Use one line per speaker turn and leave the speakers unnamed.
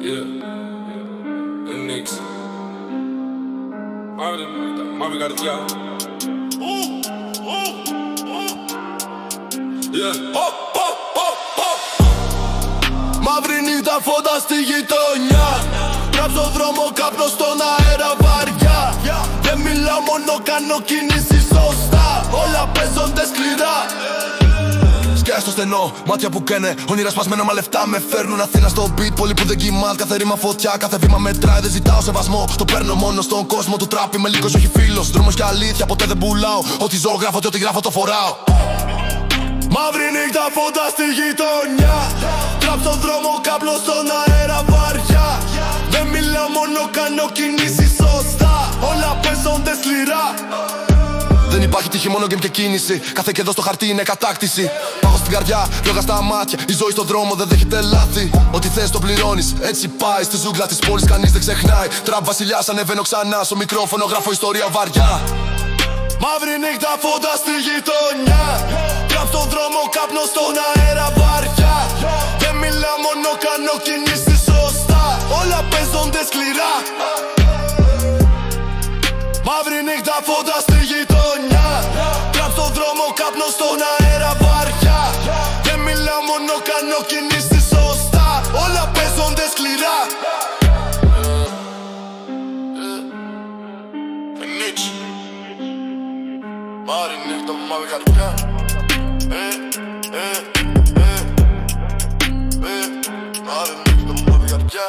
Nix. Μαύρη καρδιά.
Μαύρη νύχτα, φώτα στη γειτονιά. Τραπ' στον δρόμο, καπνό στον αέρα βαριά. Δεν μιλάω, μόνο κάνω κίνηση σωστά. Όλα παίζονται σκληρά. Σκιά στο στενό, μάτια που καίνε. Όνειρα σπασμένα, μα λεφτά με φέρνουν. Αθήνα στο beat, πολύ που δεν κοιμάται. Κάθε ρήμα φωτιά, κάθε βήμα μετράει. Δεν ζητάω σεβασμό, το παίρνω μόνο στον κόσμο του τραπ. Είμαι λίγος, όχι φίλος. Δρόμος και αλήθεια, ποτέ δεν πουλάω. Ό,τι ζω γράφω και ό,τι γράφω το φοράω. Μαύρη νύχτα, φώτα στη γειτονιά. Τραπ' στον δρόμο, καπνό στον αέρα βαριά. Δεν μιλάω, μόνο κάνω κινήσεις σωστά. Όλα παίζονται σκληρά. Δεν υπάρχει τύχη, μόνο game και κίνηση. Κάθε και εδώ στο χαρτί είναι κατάκτηση. Πάω στην καρδιά, λόγα στα μάτια. Η ζωή στον δρόμο δεν δέχεται λάθη. Ό,τι θες το πληρώνεις, έτσι πάει. Στη ζούγκλα της πόλης κανείς δεν ξεχνάει. Τραπ' βασιλιάς, ανεβαίνω ξανά. Στο μικρόφωνο γράφω ιστορία βαριά. Μαύρη νύχτα, φώτα στη γειτονιά. Τραπ' στον δρόμο, καπνό στον αέρα βαριά. Δεν μιλάω, μόνο κάνω κινήσεις σωστά. Όλα παίζονται σκληρά. Μαύρη νύχτα, φώτα στη γειτονιά. Τραπ' στον δρόμο, καπνό στον αέρα βαριά. Δεν μιλάω, μόνο κάνω κινήσεις σωστά. Όλα παίζονται σκληρά. Μαύρη νύχτα, μαύρη καρδιά. Μαύρη νύχτα, μαύρη καρδιά.